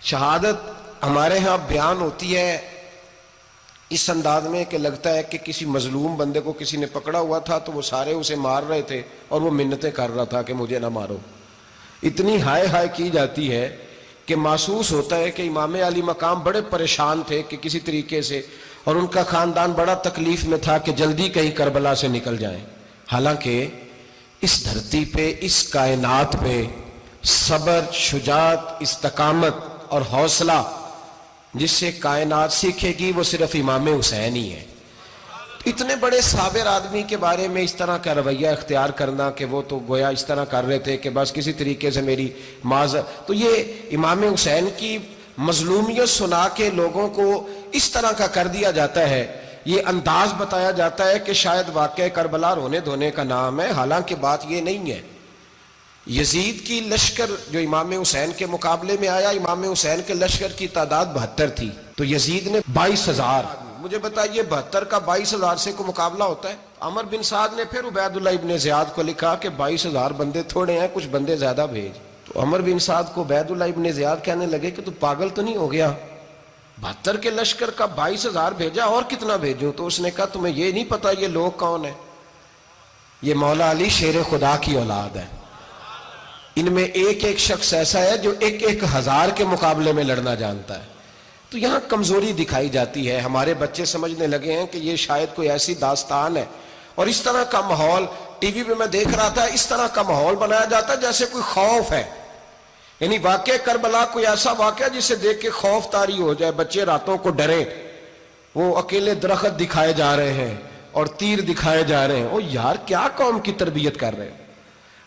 شہادت ہمارے ہاں بیان ہوتی ہے اس انداز میں کہ لگتا ہے کہ کسی مظلوم بندے کو کسی نے پکڑا ہوا تھا تو وہ سارے اسے مار رہے تھے اور وہ منتیں کر رہا تھا کہ مجھے نہ مارو. اتنی ہائے ہائے کی جاتی ہے کہ محسوس ہوتا ہے کہ امام علی مقام بڑے پریشان تھے کہ کسی طریقے سے، اور ان کا خاندان بڑا تکلیف میں تھا کہ جلدی کہیں کربلا سے نکل جائیں. حالانکہ اس دھرتی پہ، اس کائنات پہ صبر، شجاعت، استقامت اور حوصلہ جس سے کائنات سیکھے گی وہ صرف امام حسین ہی ہے. اتنے بڑے صابر آدمی کے بارے میں اس طرح کا رویہ اختیار کرنا کہ وہ تو گویا اس طرح کر رہے تھے کہ بس کسی طریقے سے میری تو یہ امام حسین کی مظلومیت سنا کے لوگوں کو اس طرح کا کر دیا جاتا ہے. یہ انداز بتایا جاتا ہے کہ شاید واقعہ کربلا رونے دھونے کا نام ہے، حالانکہ بات یہ نہیں ہے. یزید کی لشکر جو امام حسین کے مقابلے میں آیا، امام حسین کے لشکر کی تعداد 72 تھی، تو یزید نے 22,000. مجھے بتائیے 72 کا 22,000 سے کوئی مقابلہ ہوتا ہے؟ عمر بن سعد نے پھر عبید اللہ ابن زیاد کو لکھا کہ 22,000 بندے تھوڑے ہیں، کچھ بندے زیادہ بھیج. تو عمر بن سعد کو عبید اللہ ابن زیاد کہنے لگے کہ تو پاگل تو نہیں ہو گیا، 72 کے لشکر کا 22,000 بھیجا، اور کتنا بھیجوں؟ تو اس نے کہا تمہیں یہ نہیں پتا یہ لوگ کون ہیں؟ یہ مولا علی شیر خدا کی اولاد ہے. ان میں ایک ایک شخص ایسا ہے جو 1,000 کے مقابلے میں لڑنا جانتا ہے. تو یہاں کمزوری دکھائی جاتی ہے. ہمارے بچے سمجھنے لگے ہیں کہ یہ شاید کوئی ایسی داستان ہے، اور اس طرح کا ماحول ٹی وی پہ میں دیکھ رہا تھا، اس طرح کا ماحول بنایا جاتا ہے جیسے کوئی خوف ہے. یعنی واقع کربلا کوئی ایسا واقعہ جسے دیکھ کے خوف طاری ہو جائے، بچے راتوں کو ڈریں. وہ اکیلے درخت دکھائے جا رہے ہیں اور تیر دکھائے جا رہے ہیں. او یار، کیا قوم کی تربیت کر رہے ہیں؟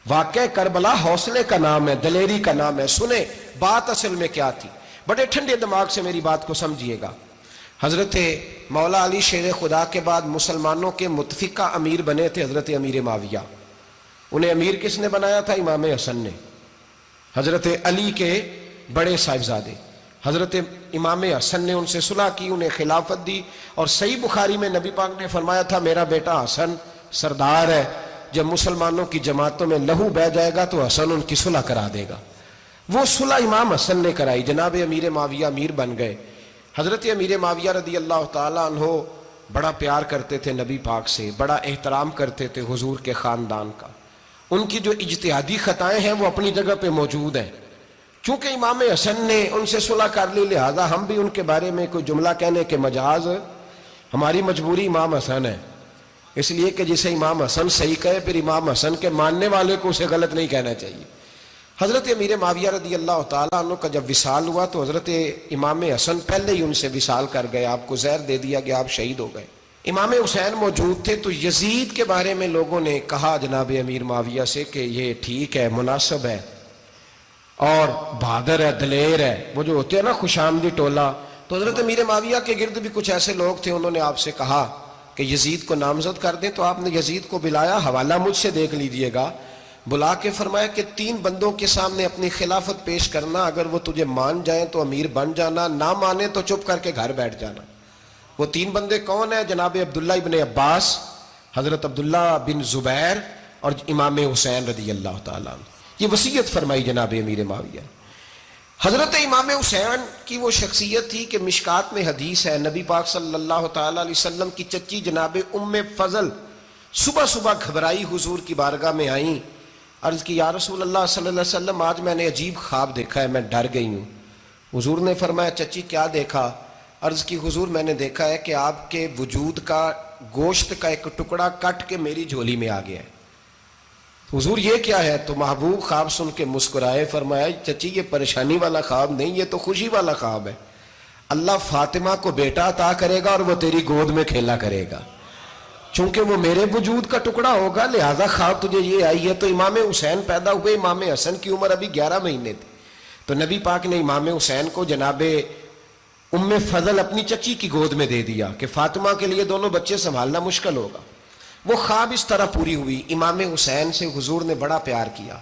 واقعہ کربلا حوصلے کا نام ہے، دلیری کا نام ہے. سنیں بات اصل میں کیا تھی، بڑے ٹھنڈے دماغ سے میری بات کو سمجھیے گا. حضرت مولا علی شیر خدا کے بعد مسلمانوں کے متفقہ امیر بنے تھے حضرت امیر معاویہ. انہیں امیر کس نے بنایا تھا؟ امام حسن نے، حضرت علی کے بڑے صاحبزادے. حضرت امام حسن نے ان سے صلح کی، انہیں خلافت دی، اور صحیح بخاری میں نبی پاک نے فرمایا تھا میرا بیٹا حسن سردار ہے، جب مسلمانوں کی جماعتوں میں لہو بہ جائے گا تو حسن ان کی صلح کرا دے گا. وہ صلح امام حسن نے کرائی، جناب امیر معاویہ امیر بن گئے. حضرت امیر معاویہ رضی اللہ تعالیٰ عنہ بڑا پیار کرتے تھے نبی پاک سے، بڑا احترام کرتے تھے حضور کے خاندان کا. ان کی جو اجتہادی خطائیں ہیں وہ اپنی جگہ پہ موجود ہیں. چونکہ امام حسن نے ان سے صلح کر لی، لہذا ہم بھی ان کے بارے میں کوئی جملہ کہنے کے مجاز، ہماری مجبوری امام حسن ہے. اس لیے کہ جسے امام حسن صحیح کہے پھر امام حسن کے ماننے والے کو اسے غلط نہیں کہنا چاہیے. حضرت امیر معاویہ رضی اللہ تعالیٰ عنہ کا جب وصال ہوا تو حضرت امام حسن پہلے ہی ان سے وصال کر گئے، آپ کو زہر دے دیا گیا، آپ شہید ہو گئے. امام حسین موجود تھے. تو یزید کے بارے میں لوگوں نے کہا جناب امیر معاویہ سے کہ یہ ٹھیک ہے، مناسب ہے، اور بہادر ہے، دلیر ہے، وہ جو ہوتے ہیں نا خوش آمدی ٹولہ. تو حضرت امیر معاویہ کے گرد بھی کچھ ایسے لوگ تھے، انہوں نے آپ سے کہا کہ یزید کو نامزد کر دیں. تو آپ نے یزید کو بلایا، حوالہ مجھ سے دیکھ لیجئے گا، بلا کے فرمایا کہ 3 بندوں کے سامنے اپنی خلافت پیش کرنا، اگر وہ تجھے مان جائیں تو امیر بن جانا، نہ مانے تو چپ کر کے گھر بیٹھ جانا. وہ 3 بندے کون ہیں؟ جناب عبداللہ ابن عباس، حضرت عبداللہ بن زبیر، اور امام حسین رضی اللہ تعالیٰ عنہ. یہ وصیت فرمائی جناب امیر معاویہ. حضرت امام حسین کی وہ شخصیت تھی کہ مشکات میں حدیث ہے، نبی پاک صلی اللہ تعالیٰ علیہ وسلم کی چچی جناب ام فضل صبح صبح گھبرائی حضور کی بارگاہ میں آئیں، عرض کی یا رسول اللہ صلی اللہ علیہ وسلم آج میں نے عجیب خواب دیکھا ہے، میں ڈر گئی ہوں. حضور نے فرمایا چچی کیا دیکھا؟ عرض کی حضور میں نے دیکھا ہے کہ آپ کے وجود کا گوشت کا ایک ٹکڑا کٹ کے میری جھولی میں آ گیا ہے. حضور یہ کیا ہے؟ تو محبوب خواب سن کے مسکرائے، فرمایا چچی یہ پریشانی والا خواب نہیں، یہ تو خوشی والا خواب ہے. اللہ فاطمہ کو بیٹا عطا کرے گا اور وہ تیری گود میں کھیلا کرے گا. چونکہ وہ میرے وجود کا ٹکڑا ہوگا لہذا خواب تجھے یہ آئی ہے. تو امام حسین پیدا ہوئے، امام حسن کی عمر ابھی 11 مہینے تھی. تو نبی پاک نے امام حسین کو جناب ام فضل اپنی چچی کی گود میں دے دیا کہ فاطمہ کے لیے دونوں بچے سنبھالنا مشکل ہوگا. وہ خواب اس طرح پوری ہوئی. امام حسین سے حضور نے بڑا پیار کیا،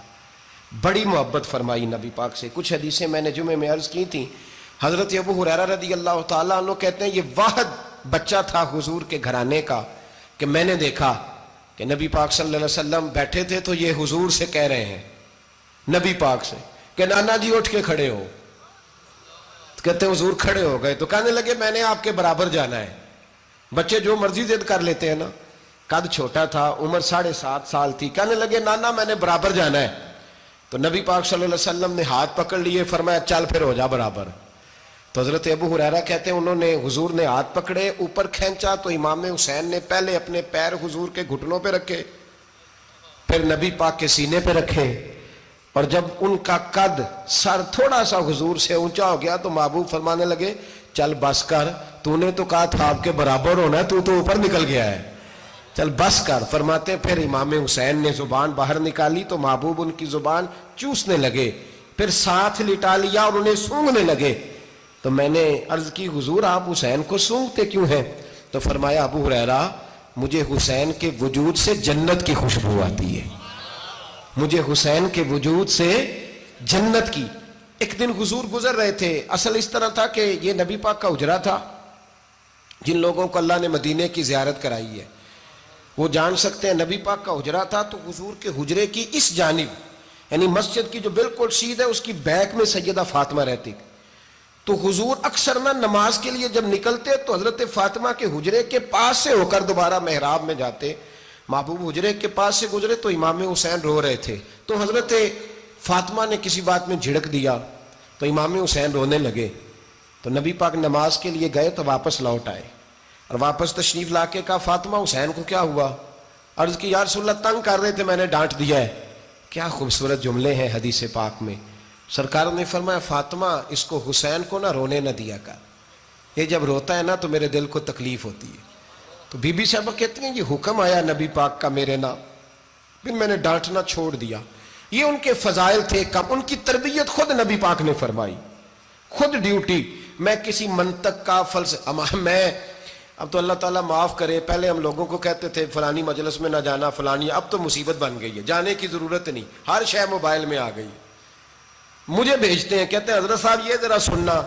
بڑی محبت فرمائی نبی پاک سے. کچھ حدیثیں میں نے جمعے میں عرض کی تھیں. حضرت ابو ہریرہ رضی اللہ تعالیٰ عنہ کہتے ہیں یہ واحد بچہ تھا حضور کے گھرانے کا کہ میں نے دیکھا کہ نبی پاک صلی اللہ علیہ وسلم بیٹھے تھے تو یہ حضور سے کہہ رہے ہیں، نبی پاک سے، کہ نانا جی اٹھ کے کھڑے ہو. کہتے ہیں حضور کھڑے ہو گئے تو کہنے لگے میں نے آپ کے برابر جانا ہے. بچے جو مرضی ضد کر لیتے ہیں نا. قد چھوٹا تھا, عمر 7.5 سال تھی. کہنے لگے نانا میں نے برابر جانا ہے. تو نبی پاک صلی اللہ علیہ وسلم نے ہاتھ پکڑ لیے, فرمایا چل پھر ہو جا برابر. تو حضرت ابو ہریرہ کہتے ہیں انہوں نے حضور نے ہاتھ پکڑے, اوپر کھینچا تو امام حسین نے پہلے اپنے پیر حضور کے گھٹنوں پہ رکھے, پھر نبی پاک کے سینے پہ رکھے, اور جب ان کا قد سر تھوڑا سا حضور سے اونچا ہو گیا تو محبوب فرمانے لگے چل بس کر, تو نے تو کہا تھا آپ کے برابر ہونا ہے, تو اوپر نکل گیا ہے, چل بس کر. فرماتے پھر امام حسین نے زبان باہر نکالی تو محبوب ان کی زبان چوسنے لگے, پھر ساتھ لٹا لیا اور انہیں سونگھنے لگے. تو میں نے عرض کی حضور آپ حسین کو سونگھتے کیوں ہیں؟ تو فرمایا ابو ہریرہ مجھے حسین کے وجود سے جنت کی خوشبو آتی ہے, مجھے حسین کے وجود سے جنت کی. ایک دن حضور گزر رہے تھے, اصل اس طرح تھا کہ یہ نبی پاک کا حجرہ تھا. جن لوگوں کو اللہ نے مدینے کی زیارت کرائی ہے وہ جان سکتے ہیں نبی پاک کا حجرہ تھا. تو حضور کے حجرے کی اس جانب یعنی مسجد کی جو بالکل سیدھ ہے اس کی بیک میں سیدہ فاطمہ رہتی. تو حضور اکثر نہ نماز کے لیے جب نکلتے تو حضرت فاطمہ کے حجرے کے پاس سے ہو کر دوبارہ محراب میں جاتے. محبوب حجرے کے پاس سے گزرے تو امام حسین رو رہے تھے, تو حضرت فاطمہ نے کسی بات میں جھڑک دیا تو امام حسین رونے لگے. تو نبی پاک نماز کے لیے گئے تو واپس لوٹ آئے, اور واپس تشریف لا کے کہا فاطمہ حسین کو کیا ہوا؟ عرض کی یا رسول اللہ تنگ کر رہے تھے میں نے ڈانٹ دیا ہے. کیا خوبصورت جملے ہیں حدیث پاک میں. سرکار نے فرمایا فاطمہ اس کو حسین کو نہ رونے نہ دیا کر, یہ جب روتا ہے نا تو میرے دل کو تکلیف ہوتی ہے. تو بی بی صاحبہ کہتی ہیں یہ حکم آیا نبی پاک کا میرے نام, پھر میں نے ڈانٹنا چھوڑ دیا. یہ ان کے فضائل تھے کم, ان کی تربیت خود نبی پاک نے فرمائی, خود ڈیوٹی. میں کسی منطق کا میں اب تو اللہ تعالیٰ معاف کرے, پہلے ہم لوگوں کو کہتے تھے فلانی مجلس میں نہ جانا فلانی, اب تو مصیبت بن گئی ہے, جانے کی ضرورت نہیں, ہر شے موبائل میں آ گئی. مجھے بھیجتے ہیں کہتے ہیں حضرت صاحب یہ ذرا سننا,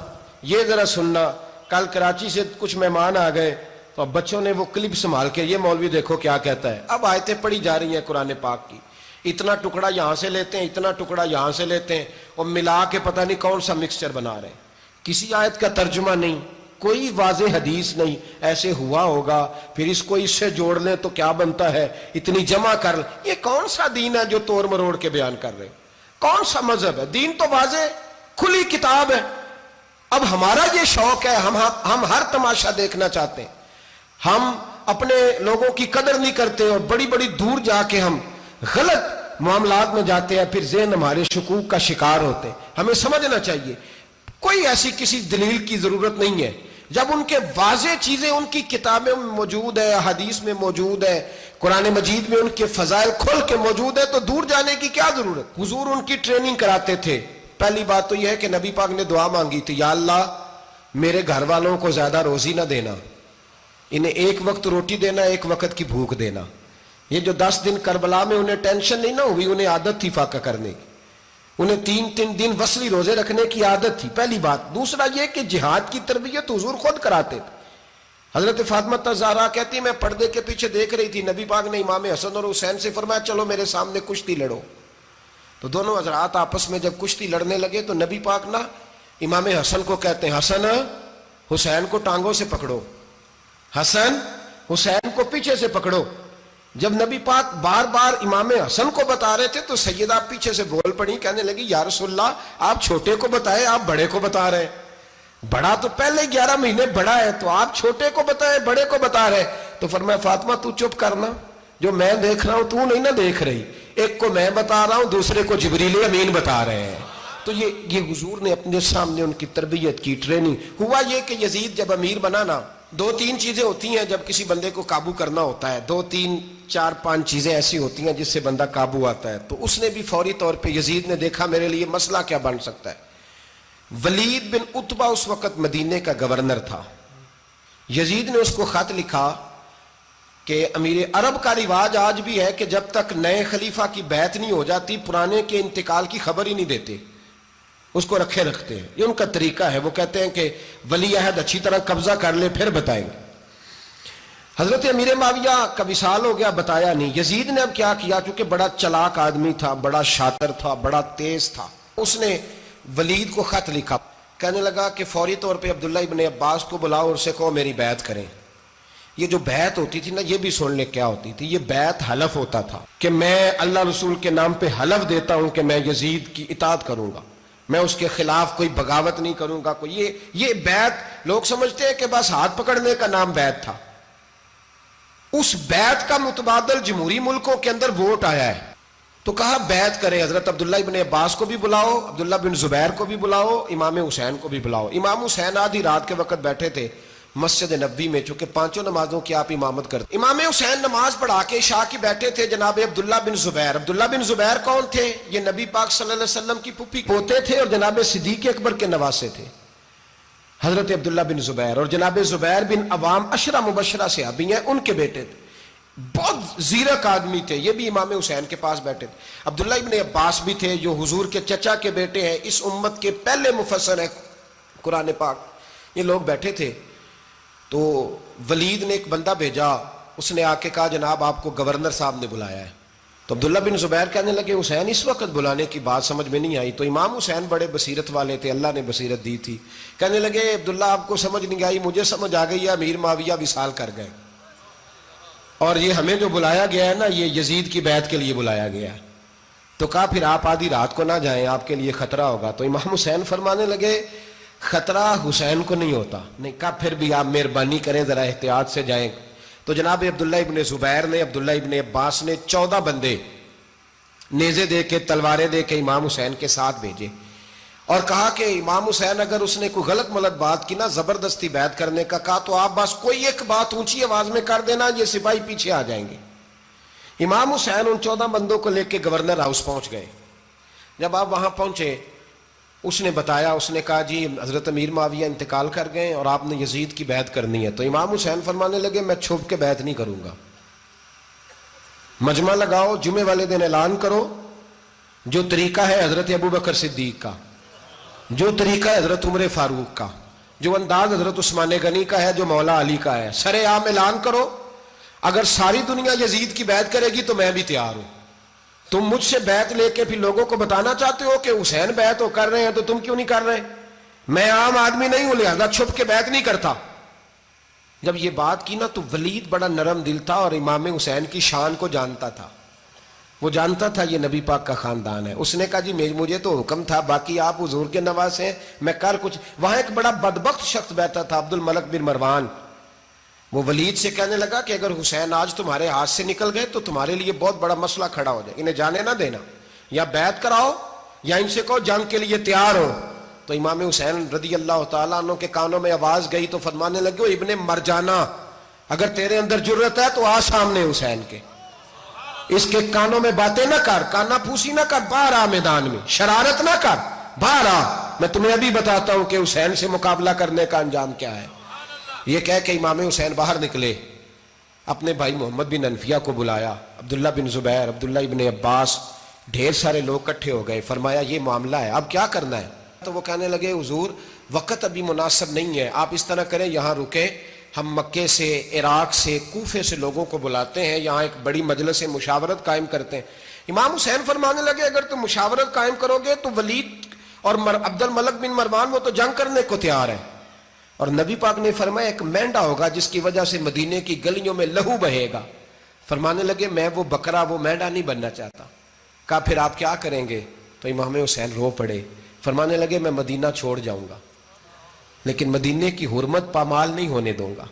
یہ ذرا سننا. کل کراچی سے کچھ مہمان آ گئے تو اب بچوں نے وہ کلپ سنبھال کے یہ مولوی دیکھو کیا کہتا ہے. اب آیتیں پڑھی جا رہی ہیں قرآن پاک کی, اتنا ٹکڑا یہاں سے لیتے ہیں, اتنا ٹکڑا یہاں سے لیتے ہیں, اور ملا کے پتہ نہیں کون سا مکسچر بنا رہے ہیں. کسی آیت کا ترجمہ نہیں, کوئی واضح حدیث نہیں. ایسے ہوا ہوگا پھر اس کو اس سے جوڑ لیں تو کیا بنتا ہے, اتنی جمع کر لیں. یہ کون سا دین ہے جو توڑ مروڑ کے بیان کر رہے ہیں؟ کون سا مذہب ہے؟ دین تو واضح کھلی کتاب ہے. اب ہمارا یہ شوق ہے, ہم ہر تماشا دیکھنا چاہتے ہیں, ہم اپنے لوگوں کی قدر نہیں کرتے اور بڑی بڑی دور جا کے ہم غلط معاملات میں جاتے ہیں, پھر ذہن ہمارے شکوک کا شکار ہوتے ہیں. ہمیں سمجھنا چاہیے کوئی ایسی کسی دلیل کی ضرورت نہیں ہے. جب ان کے واضح چیزیں ان کی کتابیں میں موجود ہے, حدیث میں موجود ہے, قرآن مجید میں ان کے فضائل کھل کے موجود ہے, تو دور جانے کی کیا ضرورت. حضور ان کی ٹریننگ کراتے تھے. پہلی بات تو یہ ہے کہ نبی پاک نے دعا مانگی تھی, یا اللہ میرے گھر والوں کو زیادہ روزی نہ دینا, انہیں ایک وقت روٹی دینا, ایک وقت کی بھوک دینا. یہ جو 10 دن کربلا میں انہیں ٹینشن نہیں نہ ہوئی, انہیں عادت تھی فاقہ کرنے کی, انہیں 3 دن وصلی روزے رکھنے کی عادت تھی. پہلی بات. دوسرا یہ کہ جہاد کی تربیت حضور خود کراتے تھے. حضرت فاطمہ زہرا کہتی میں پردے کے پیچھے دیکھ رہی تھی, نبی پاک نے امام حسن اور حسین سے فرمایا چلو میرے سامنے کشتی لڑو. تو دونوں حضرات آپس میں جب کشتی لڑنے لگے تو نبی پاک نا امام حسن کو کہتے ہیں حسن حسین کو ٹانگوں سے پکڑو, حسن حسین کو پیچھے سے پکڑو. جب نبی پاک بار بار امام حسن کو بتا رہے تھے تو سیدہ پیچھے سے بول پڑی, کہنے لگی یا رسول اللہ آپ چھوٹے کو بتائے, آپ بڑے کو بتا رہے. بڑا تو پہلے 11 مہینے بڑا ہے, تو آپ چھوٹے کو بتائے بڑے کو بتا رہے. تو فرمایا فاطمہ تو چپ کرنا, جو میں دیکھ رہا ہوں تو نہیں نہ دیکھ رہی, ایک کو میں بتا رہا ہوں دوسرے کو جبریل امین بتا رہے ہیں. تو یہ حضور نے اپنے سامنے ان کی تربیت کی, ٹریننگ. ہوا یہ کہ یزید جب امیر بنا نا, 2-3 چیزیں ہوتی ہیں جب کسی بندے کو قابو کرنا ہوتا ہے, 2-3-4-5 چیزیں ایسی ہوتی ہیں جس سے بندہ قابو آتا ہے. تو اس نے بھی فوری طور پہ یزید نے دیکھا میرے لیے مسئلہ کیا بن سکتا ہے. ولید بن عتبہ اس وقت مدینے کا گورنر تھا. یزید نے اس کو خط لکھا کہ امیر عرب کا رواج آج بھی ہے کہ جب تک نئے خلیفہ کی بیعت نہیں ہو جاتی پرانے کے انتقال کی خبر ہی نہیں دیتے, اس کو رکھے رکھتے ہیں. یہ ان کا طریقہ ہے. وہ کہتے ہیں کہ ولی عہد اچھی طرح قبضہ کر لے پھر بتائیں گے. حضرت امیر معاویہ کا وصال ہو گیا, بتایا نہیں. یزید نے اب کیا کیا, چونکہ بڑا چلاک آدمی تھا, بڑا شاطر تھا, بڑا تیز تھا, اس نے ولید کو خط لکھا, کہنے لگا کہ فوری طور پہ عبداللہ ابن عباس کو بلاؤ اور اسے کہو میری بیعت کریں. یہ جو بیعت ہوتی تھی نا، یہ بھی سن لے کیا ہوتی تھی. یہ بیعت حلف ہوتا تھا کہ میں اللہ رسول کے نام پہ حلف دیتا ہوں کہ میں یزید کی اطاعت کروں گا، میں اس کے خلاف کوئی بغاوت نہیں کروں گا. کوئی یہ بیعت لوگ سمجھتے ہیں کہ بس ہاتھ پکڑنے کا نام بیعت تھا. اس بیعت کا متبادل جمہوری ملکوں کے اندر ووٹ آیا ہے. تو کہا بیعت کرے. حضرت عبداللہ ابن عباس کو بھی بلاؤ، عبداللہ بن زبیر کو بھی بلاؤ، امام حسین کو بھی بلاؤ. امام حسین آدھی رات کے وقت بیٹھے تھے مسجد نبوی میں، چونکہ پانچوں نمازوں کی آپ امامت کرتے. امام حسین نماز پڑھا کے عشاء کی بیٹھے تھے. جناب عبداللہ بن زبیر، عبداللہ بن زبیر کون تھے؟ یہ نبی پاک صلی اللہ علیہ وسلم کی پھوپھی پوتے تھے اور جناب صدیق اکبر کے نواسے تھے حضرت عبداللہ بن زبیر. اور جناب زبیر بن عوام عشرہ مبشرہ صحابی ہیں، ان کے بیٹے تھے. بہت زیرک آدمی تھے. یہ بھی امام حسین کے پاس بیٹھے تھے. عبداللہ ابن عباس بھی تھے جو حضور کے چچا کے بیٹے ہیں، اس امت کے پہلے مفسر ہیں قرآن پاک. یہ لوگ بیٹھے تھے. تو ولید نے ایک بندہ بھیجا، اس نے آ کے کہا جناب آپ کو گورنر صاحب نے بلایا ہے. تو عبداللہ بن زبیر کہنے لگے حسین اس وقت بلانے کی بات سمجھ میں نہیں آئی. تو امام حسین بڑے بصیرت والے تھے، اللہ نے بصیرت دی تھی. کہنے لگے عبداللہ آپ کو سمجھ نہیں آئی، مجھے سمجھ آ گئی ہے، امیر معاویہ وصال کر گئے اور یہ ہمیں جو بلایا گیا ہے نا، یہ یزید کی بیعت کے لیے بلایا گیا ہے. تو کہا پھر آپ آدھی رات کو نہ جائیں، آپ کے لیے خطرہ ہوگا. تو امام حسین فرمانے لگے خطرہ حسین کو نہیں ہوتا. نہیں. کہا پھر بھی آپ مہربانی کریں ذرا احتیاط سے جائیں. تو جناب عبداللہ ابن زبیر نے، عبداللہ ابن عباس نے 14 بندے نیزے دے کے، تلواریں دے کے امام حسین کے ساتھ بھیجے اور کہا کہ امام حسین اگر اس نے کوئی غلط ملت بات کی نا، زبردستی بیعت کرنے کا کہا، تو آپ بس کوئی ایک بات اونچی آواز میں کر دینا، یہ سپاہی پیچھے آ جائیں گے. امام حسین ان 14 بندوں کو لے کے گورنر ہاؤس پہنچ گئے. جب آپ وہاں پہنچے، اس نے بتایا، اس نے کہا جی حضرت امیر معاویہ انتقال کر گئے اور آپ نے یزید کی بیعت کرنی ہے. تو امام حسین فرمانے لگے میں چھپ کے بیعت نہیں کروں گا. مجمع لگاؤ، جمعے والے دن اعلان کرو. جو طریقہ ہے حضرت ابوبکر صدیق کا، جو طریقہ ہے حضرت عمر فاروق کا، جو انداز حضرت عثمان غنی کا ہے، جو مولا علی کا ہے، سر عام اعلان کرو. اگر ساری دنیا یزید کی بیعت کرے گی تو میں بھی تیار ہوں. تم مجھ سے بیعت لے کے پھر لوگوں کو بتانا چاہتے ہو کہ حسین بیعت ہو کر رہے ہیں تو تم کیوں نہیں کر رہے؟ میں عام آدمی نہیں ہوں، لہذا چھپ کے بیعت نہیں کرتا. جب یہ بات کی نا تو ولید بڑا نرم دل تھا اور امام حسین کی شان کو جانتا تھا. وہ جانتا تھا یہ نبی پاک کا خاندان ہے. اس نے کہا جی مجھے تو حکم تھا، باقی آپ حضور کے نواسے ہیں، میں کر کچھ. وہاں ایک بڑا بدبخت شخص بیٹھا تھا، عبد الملک بن مروان. وہ ولید سے کہنے لگا کہ اگر حسین آج تمہارے ہاتھ سے نکل گئے تو تمہارے لیے بہت بڑا مسئلہ کھڑا ہو جائے. انہیں جانے نہ دینا، یا بیعت کراؤ یا ان سے کہو جنگ کے لیے تیار ہو. تو امام حسین رضی اللہ تعالیٰ عنہ کے کانوں میں آواز گئی تو فرمانے لگے ابن مرجانہ، اگر تیرے اندر جرت ہے تو آ سامنے حسین کے، اس کے کانوں میں باتیں نہ کر، کانا پھوسی نہ کر، باہر آ میدان میں، شرارت نہ کر، باہر آ، میں تمہیں ابھی بتاتا ہوں کہ حسین سے مقابلہ کرنے کا انجام کیا ہے. یہ کہہ کہ امام حسین باہر نکلے، اپنے بھائی محمد بن انفیہ کو بلایا، عبداللہ بن زبیر، عبداللہ ابن عباس، ڈھیر سارے لوگ کٹھے ہو گئے. فرمایا یہ معاملہ ہے، اب کیا کرنا ہے؟ تو وہ کہنے لگے حضور وقت ابھی مناسب نہیں ہے، آپ اس طرح کریں یہاں رکے، ہم مکے سے، عراق سے، کوفے سے لوگوں کو بلاتے ہیں، یہاں ایک بڑی مجلس مشاورت قائم کرتے ہیں. امام حسین فرمانے لگے اگر تم مشاورت قائم کرو گے تو ولید اور عبد الملک بن مروان وہ تو جنگ کرنے کو تیار ہے، اور نبی پاک نے فرمایا ایک مینڈا ہوگا جس کی وجہ سے مدینے کی گلیوں میں لہو بہے گا. فرمانے لگے میں وہ بکرا، وہ مینڈا نہیں بننا چاہتا. کہا پھر آپ کیا کریں گے؟ تو امام حسین رو پڑے. فرمانے لگے میں مدینہ چھوڑ جاؤں گا لیکن مدینے کی حرمت پامال نہیں ہونے دوں گا.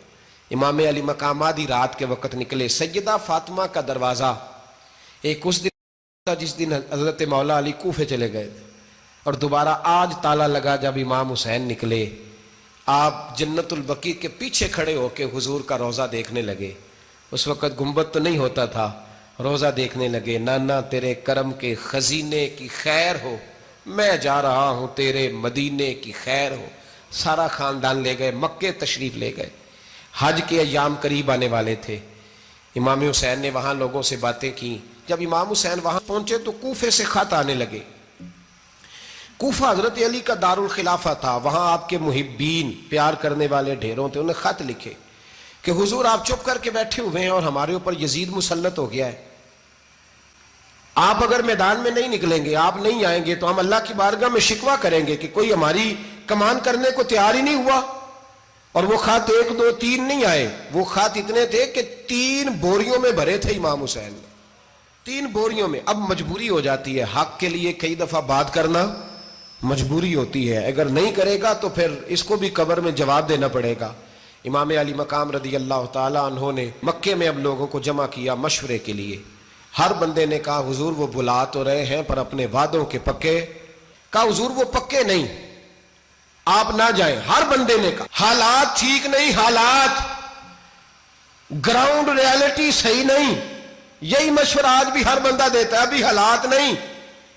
امام علی مقام آدھی رات کے وقت نکلے. سیدہ فاطمہ کا دروازہ ایک اس دن تھا جس دن حضرت مولا علی کوفے چلے گئے تھے، اور دوبارہ آج تالا لگا جب امام حسین نکلے. آپ جنت البقیع کے پیچھے کھڑے ہو کے حضور کا روضہ دیکھنے لگے. اس وقت گنبد تو نہیں ہوتا تھا، روضہ دیکھنے لگے. نانا تیرے کرم کے خزینے کی خیر ہو، میں جا رہا ہوں تیرے مدینے کی خیر ہو. سارا خاندان لے گئے، مکے تشریف لے گئے. حج کے ایام قریب آنے والے تھے. امام حسین نے وہاں لوگوں سے باتیں کی. جب امام حسین وہاں پہنچے تو کوفے سے خط آنے لگے. کوفہ حضرت علی کا دارالخلافہ تھا، وہاں آپ کے محبین، پیار کرنے والے ڈھیروں تھے. انہیں خط لکھے کہ حضور آپ چپ کر کے بیٹھے ہوئے ہیں اور ہمارے اوپر یزید مسلط ہو گیا ہے. آپ اگر میدان میں نہیں نکلیں گے، آپ نہیں آئیں گے تو ہم اللہ کی بارگاہ میں شکوہ کریں گے کہ کوئی ہماری کمان کرنے کو تیار ہی نہیں ہوا. اور وہ خط 1 2 3 نہیں آئے, وہ خط اتنے تھے کہ 3 بوریوں میں بھرے تھے امام حسین نے, 3 بوریوں میں. اب مجبوری ہو جاتی ہے, حق کے لیے کئی دفعہ بات کرنا مجبوری ہوتی ہے, اگر نہیں کرے گا تو پھر اس کو بھی قبر میں جواب دینا پڑے گا. امام علی مقام رضی اللہ تعالیٰ عنہ نے مکے میں اب لوگوں کو جمع کیا مشورے کے لیے. ہر بندے نے کہا حضور وہ بلا تو رہے ہیں پر اپنے وعدوں کے پکے. کہا حضور وہ پکے نہیں, آپ نہ جائیں. ہر بندے نے کہا حالات ٹھیک نہیں, حالات گراؤنڈ ریالٹی صحیح نہیں. یہی مشورہ آج بھی ہر بندہ دیتا ہے, ابھی حالات نہیں.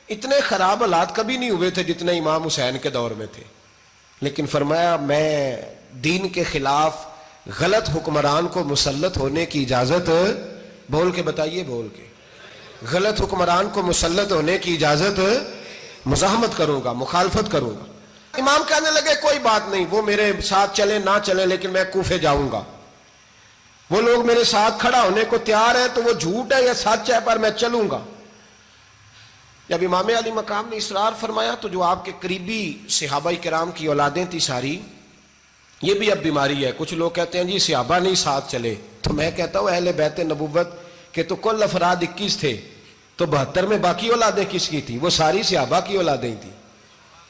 اتنے خراب حالات کبھی نہیں ہوئے تھے جتنے امام حسین کے دور میں تھے. لیکن فرمایا میں دین کے خلاف غلط حکمران کو مسلط ہونے کی اجازت, بول کے بتائیے, بول کے, غلط حکمران کو مسلط ہونے کی اجازت, مزاحمت کروں گا, مخالفت کروں گا. امام کہنے لگے کوئی بات نہیں, وہ میرے ساتھ چلے نہ چلے لیکن میں کوفے جاؤں گا. وہ لوگ میرے ساتھ کھڑا ہونے کو تیار ہے تو وہ جھوٹ ہے یا سچ ہے پر میں چلوں گا. جب امام علی مقام نے اصرار فرمایا تو جو آپ کے قریبی صحابہ کرام کی اولادیں تھی ساری, یہ بھی اب بیماری ہے. کچھ لوگ کہتے ہیں جی صحابہ نہیں ساتھ چلے, تو میں کہتا ہوں اہل بیت نبوت کے تو کل افراد 21 تھے, تو 72 میں باقی اولادیں کس کی تھی؟ وہ ساری صحابہ کی اولادیں تھیں.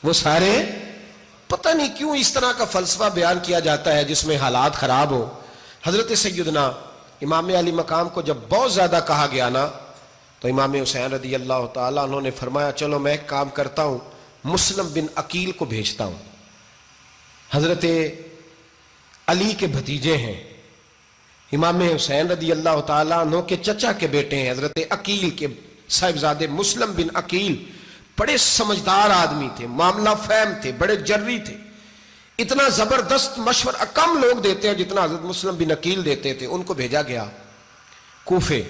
وہ سارے, پتہ نہیں کیوں اس طرح کا فلسفہ بیان کیا جاتا ہے جس میں حالات خراب ہو. حضرت سیدنا امام علی مقام کو جب بہت زیادہ کہا گیا نا, تو امام حسین رضی اللہ تعالیٰ انہوں نے فرمایا چلو میں ایک کام کرتا ہوں, مسلم بن عقیل کو بھیجتا ہوں. حضرت علی کے بھتیجے ہیں, امام حسین رضی اللہ تعالیٰ عنہ کے چچا کے بیٹے ہیں, حضرت عقیل کے صاحبزادے مسلم بن عقیل. بڑے سمجھدار آدمی تھے, معاملہ فہم تھے, بڑے جری تھے. اتنا زبردست مشورہ کم لوگ دیتے ہیں جتنا حضرت مسلم بن عقیل دیتے تھے. ان کو بھیجا گیا کوفے.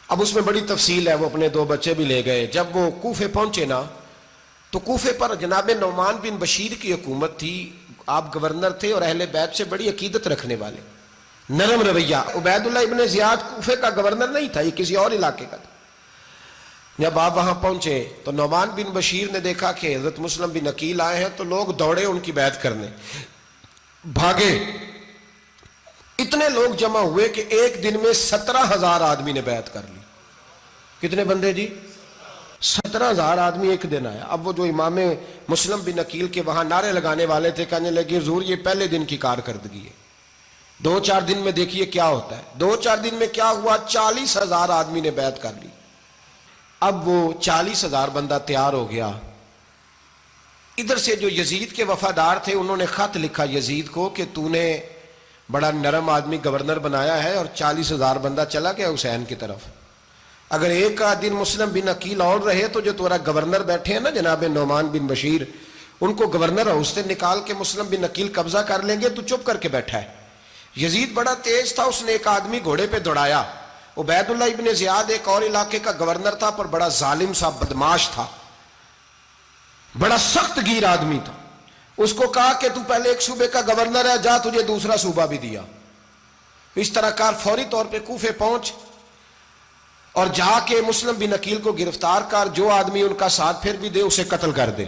اب اس میں بڑی تفصیل ہے, وہ اپنے 2 بچے بھی لے گئے. جب وہ کوفے پہنچے نا, تو کوفے پر جناب نعمان بن بشیر کی حکومت تھی. آپ گورنر تھے اور اہل بیت سے بڑی عقیدت رکھنے والے, نرم رویہ. عبید اللہ ابن زیاد کوفے کا گورنر نہیں تھا, یہ کسی اور علاقے کا تھا. جب آپ وہاں پہنچے تو نعمان بن بشیر نے دیکھا کہ حضرت مسلم بن عقیل آئے ہیں, تو لوگ دوڑے ان کی بیعت کرنے, بھاگے. اتنے لوگ جمع ہوئے کہ ایک دن میں 17,000 آدمی نے بیعت کر لی. کتنے بندے جی؟ 17,000 آدمی ایک دن آیا. اب وہ جو امام مسلم بن عقیل کے وہاں نعرے لگانے والے تھے, کہنے لگے حضور یہ پہلے دن کی کارکردگی ہے, 2-4 دن میں دیکھیے کیا ہوتا ہے. 2-4 دن میں کیا ہوا, 40,000 آدمی نے بیعت کر لی. اب وہ 40,000 بندہ تیار ہو گیا. ادھر سے جو یزید کے وفادار تھے انہوں نے خط لکھا یزید کو کہ تو نے بڑا نرم آدمی گورنر بنایا ہے اور 40,000 بندہ چلا گیا حسین کی طرف. اگر ایک دن مسلم بن عقیل اور رہے تو جو تمہارا گورنر بیٹھے ہیں نا جناب نعمان بن بشیر, ان کو گورنر ہاؤس سے نکال کے مسلم بن عقیل قبضہ کر لیں گے. تو چپ کر کے بیٹھا ہے. یزید بڑا تیز تھا, اس نے ایک آدمی گھوڑے پہ دوڑایا. عبید اللہ ابن زیاد ایک اور علاقے کا گورنر تھا, پر بڑا ظالم سا بدماش تھا, بڑا سخت گیر آدمی تھا. اس کو کہا کہ تو پہلے ایک صوبے کا گورنر ہے, جا تجھے دوسرا صوبہ بھی دیا. اس طرح کار فوری طور پہ کوفے پہنچ اور جا کے مسلم بن عقیل کو گرفتار کر, جو آدمی ان کا ساتھ پھر بھی دے اسے قتل کر دے.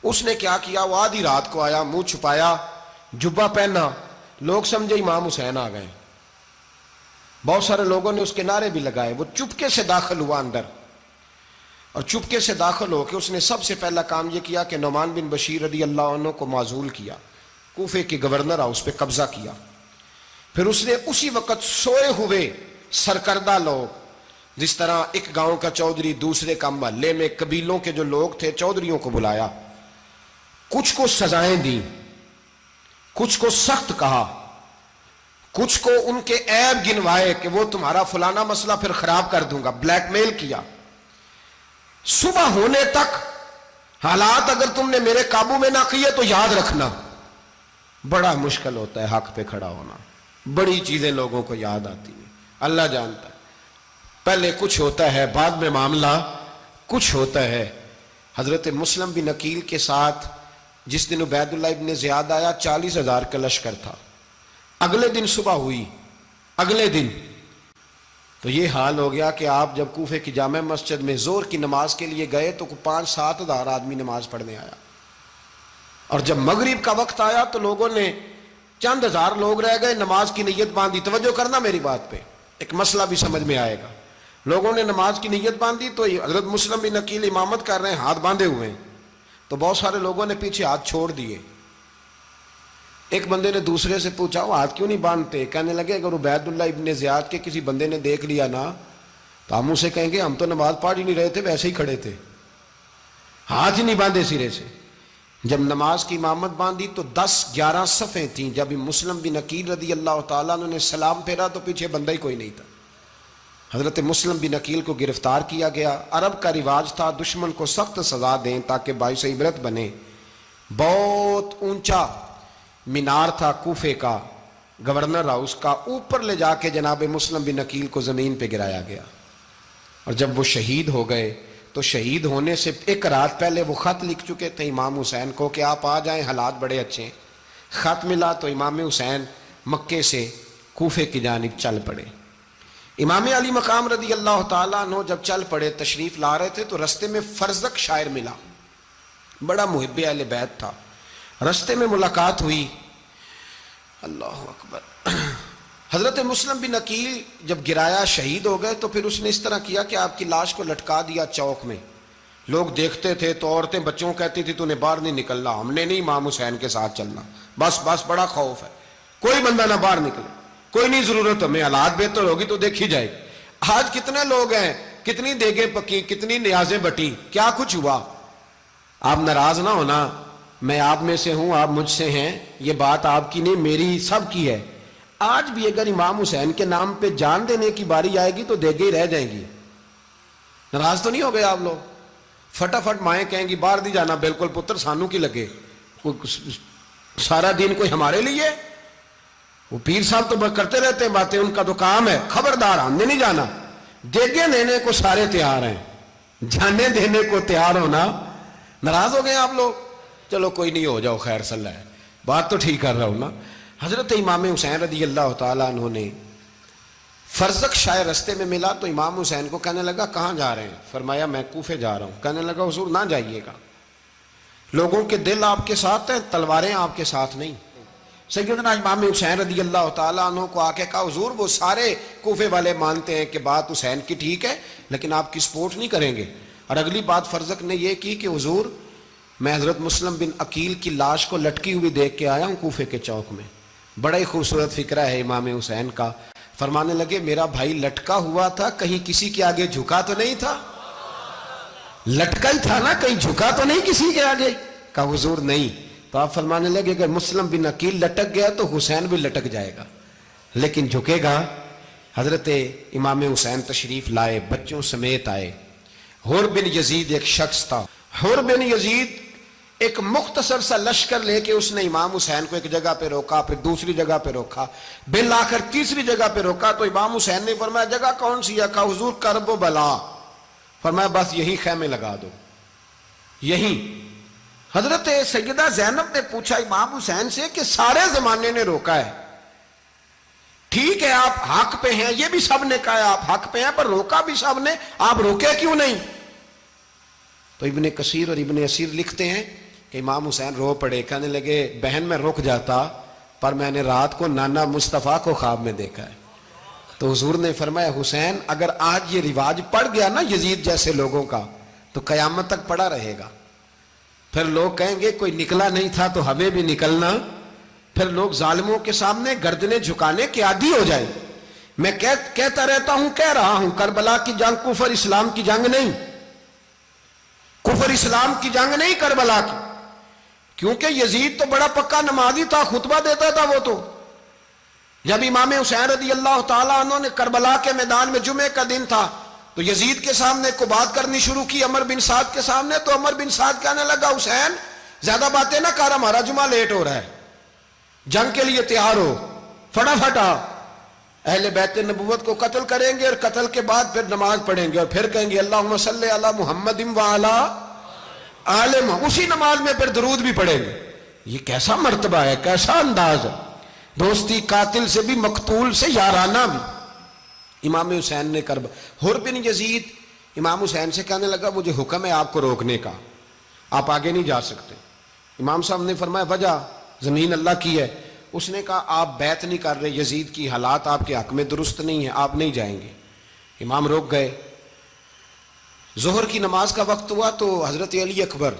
اس نے کیا کیا, وہ آدھی رات کو آیا, منہ چھپایا, جبہ پہنا, لوگ سمجھے امام حسین آ گئے. بہت سارے لوگوں نے اس کے نعرے بھی لگائے. وہ چپکے سے داخل ہوا اندر, اور چپکے سے داخل ہو کے اس نے سب سے پہلا کام یہ کیا کہ نعمان بن بشیر رضی اللہ عنہ کو معزول کیا, کوفے کے گورنر ہاؤس پہ قبضہ کیا. پھر اس نے اسی وقت سوئے ہوئے سرکردہ لوگ, جس طرح ایک گاؤں کا چودھری دوسرے کا محلے میں قبیلوں کے جو لوگ تھے چودھریوں کو بلایا, کچھ کو سزائیں دیں, کچھ کو سخت کہا, کچھ کو ان کے عیب گنوائے کہ وہ تمہارا فلانا مسئلہ پھر خراب کر دوں گا, بلیک میل کیا. صبح ہونے تک حالات اگر تم نے میرے قابو میں نہ کیے تو یاد رکھنا بڑا مشکل ہوتا ہے حق پہ کھڑا ہونا. بڑی چیزیں لوگوں کو یاد آتی ہیں, اللہ جانتا ہے. پہلے کچھ ہوتا ہے, بعد میں معاملہ کچھ ہوتا ہے. حضرت مسلم بن عقیل کے ساتھ جس دن عبید اللہ ابن زیاد آیا 40,000 کا لشکر تھا. اگلے دن صبح ہوئی, اگلے دن تو یہ حال ہو گیا کہ آپ جب کوفے کی جامع مسجد میں زور کی نماز کے لیے گئے تو 5-7 ہزار آدمی نماز پڑھنے آیا. اور جب مغرب کا وقت آیا تو لوگوں نے چند ہزار لوگ رہ گئے, نماز کی نیت باندھی. توجہ کرنا میری بات پہ, ایک مسئلہ بھی سمجھ میں آئے گا. لوگوں نے نماز کی نیت باندھی تو حضرت مسلم بن عقیل امامت کر رہے ہیں, ہاتھ باندھے ہوئے ہیں, تو بہت سارے لوگوں نے پیچھے ہاتھ چھوڑ دیے. ایک بندے نے دوسرے سے پوچھا وہ ہاتھ کیوں نہیں باندھتے؟ کہنے لگے اگر عبید اللہ ابن زیاد کے کسی بندے نے دیکھ لیا نا تو ہم اسے کہیں گے ہم تو نماز پڑھ ہی نہیں رہے تھے, ویسے ہی کھڑے تھے, ہاتھ ہی نہیں باندھے سرے سے. جب نماز کی امامت باندھی تو 10-11 صفیں تھیں. جب مسلم بن عقیل رضی اللہ تعالیٰ عنہ نے سلام پھیرا تو پیچھے بندہ ہی کوئی نہیں تھا. حضرت مسلم بن عقیل کو گرفتار کیا گیا. عرب کا رواج تھا دشمن کو سخت سزا دیں تاکہ باعث عبرت بنے. بہت اونچا مینار تھا کوفے کا, گورنر ہاؤس کا, اوپر لے جا کے جناب مسلم بن عقیل کو زمین پہ گرایا گیا. اور جب وہ شہید ہو گئے تو شہید ہونے سے ایک رات پہلے وہ خط لکھ چکے تھے امام حسین کو کہ آپ آ جائیں, حالات بڑے اچھے ہیں. خط ملا تو امام حسین مکے سے کوفے کی جانب چل پڑے. امام علی مقام رضی اللہ تعالیٰ عنہ جب چل پڑے, تشریف لا رہے تھے تو رستے میں فرزق شاعر ملا, بڑا محب اہل بیت تھا. رستے میں ملاقات ہوئی, اللہ اکبر. حضرت مسلم بن عقیل جب گرایا شہید ہو گئے تو پھر اس نے اس طرح کیا کہ آپ کی لاش کو لٹکا دیا چوک میں. لوگ دیکھتے تھے تو عورتیں بچوں کہتی تھی تو نے باہر نہیں نکلنا, ہم نے نہیں امام حسین کے ساتھ چلنا, بس بڑا خوف ہے, کوئی بندہ نہ باہر نکلے, کوئی نہیں ضرورت ہمیں, حالات بہتر ہوگی تو دیکھی جائے گی. آج کتنے لوگ ہیں, کتنی دیگیں پکی, کتنی نیازیں بٹی, کیا کچھ ہوا. آپ ناراض نہ ہونا, میں آپ میں سے ہوں, آپ مجھ سے ہیں, یہ بات آپ کی نہیں میری سب کی ہے. آج بھی اگر امام حسین کے نام پہ جان دینے کی باری آئے گی تو دیگیں ہی رہ جائیں گی. ناراض تو نہیں ہو گئے آپ لوگ؟ فٹافٹ مائیں کہیں گی باہر نہیں جانا, بالکل پتر سانو کی لگے, سارا دن کوئی ہمارے لیے. وہ پیر صاحب تو کرتے رہتے ہیں باتیں, ان کا تو کام ہے, خبردار ہم نے نہیں جانا. دیگیں دینے کو سارے تیار ہیں, جانے دینے کو تیار ہونا. ناراض ہو گئے آپ لوگ؟ چلو کوئی نہیں, ہو جاؤ, خیر صلی اللہ ہے, بات تو ٹھیک کر رہا ہوں نا. حضرت امام حسین رضی اللہ تعالیٰ عنہ نے فرزق شاعر رستے میں ملا تو امام حسین کو کہنے لگا کہاں جا رہے ہیں؟ فرمایا میں کوفے جا رہا ہوں. کہنے لگا حضور نہ جائیے گا, لوگوں کے دل آپ کے ساتھ ہیں, تلواریں آپ کے ساتھ نہیں. سیدنا امام حسین رضی اللہ تعالیٰ عنہ کو آ کے کہا حضور وہ سارے کوفے والے مانتے ہیں کہ بات حسین کی ٹھیک ہے لیکن آپ کی سپورٹ نہیں کریں گے. اور اگلی بات فرزق نے یہ کی کہ حضور میں حضرت مسلم بن عقیل کی لاش کو لٹکی ہوئی دیکھ کے آیا ہوں کوفے کے چوک میں. بڑا ہی خوبصورت فکرہ ہے امام حسین کا. فرمانے لگے میرا بھائی لٹکا ہوا تھا, کہیں کسی کے آگے جھکا تو نہیں تھا؟ لٹکا ہی تھا نا, کہیں جھکا تو نہیں کسی کے آگے؟ کہا حضور نہیں. تو آپ فرمانے لگے اگر مسلم بن عقیل لٹک گیا تو حسین بھی لٹک جائے گا, لیکن جھکے گا. حضرت امام حسین تشریف لائے, بچوں سمیت آئے. حر بن یزید ایک شخص تھا. حر بن یزید ایک مختصر سا لشکر لے کے اس نے امام حسین کو ایک جگہ پہ روکا, پھر دوسری جگہ پہ روکا, بالآخر تیسری جگہ پہ روکا. تو امام حسین نے فرمایا جگہ کون سی ہے؟ کہا حضور کرب و بلا. فرمایا بس یہی خیمے لگا دو, یہی. حضرت سیدہ زینب نے پوچھا امام حسین سے کہ سارے زمانے نے روکا ہے, ٹھیک ہے آپ حق پہ ہیں, یہ بھی سب نے کہا آپ حق پہ ہیں, پر روکا بھی سب نے, آپ روکے کیوں نہیں؟ تو ابن کثیر اور ابن اسیر لکھتے ہیں کہ امام حسین رو پڑے, کہنے لگے بہن میں رک جاتا پر میں نے رات کو نانا مصطفیٰ کو خواب میں دیکھا ہے. تو حضور نے فرمایا حسین اگر آج یہ رواج پڑ گیا نا یزید جیسے لوگوں کا تو قیامت تک پڑا رہے گا. پھر لوگ کہیں گے کوئی نکلا نہیں تھا تو ہمیں بھی نکلنا, پھر لوگ ظالموں کے سامنے گردنیں جھکانے کے عادی ہو جائیں. میں کہتا رہتا ہوں, کہہ رہا ہوں, کربلا کی جنگ کفر اسلام کی جنگ نہیں, کفر اسلام کی جنگ نہیں کربلا کی, کیونکہ یزید تو بڑا پکا نمازی تھا, خطبہ دیتا تھا. وہ تو جب امام حسین رضی اللہ تعالیٰ عنہ نے کربلا کے میدان میں جمعے کا دن تھا تو یزید کے سامنے کو بات کرنی شروع کی, عمر بن سعد کے سامنے. تو عمر بن سعد کہنے لگا حسین زیادہ باتیں نہ کر, ہمارا جمعہ لیٹ ہو رہا ہے, جنگ کے لیے تیار ہو, فٹافٹ آ. اہل بیت نبوت کو قتل کریں گے اور قتل کے بعد پھر نماز پڑھیں گے اور پھر کہیں گے اللہم صلی علی محمد وعلی آل محمد, اسی نماز میں پھر درود بھی پڑھیں گے. یہ کیسا مرتبہ ہے, کیسا انداز ہے, دوستی قاتل سے بھی مقتول سے یارانہ بھی. امام حسین نے حر بن یزید امام حسین سے کہنے لگا مجھے حکم ہے آپ کو روکنے کا, آپ آگے نہیں جا سکتے. امام صاحب نے فرمایا وجہ زمین اللہ کی ہے. اس نے کہا آپ بیعت نہیں کر رہے, یزید کی حالات آپ کے حق میں درست نہیں ہیں, آپ نہیں جائیں گے. امام روک گئے. ظہر کی نماز کا وقت ہوا تو حضرت علی اکبر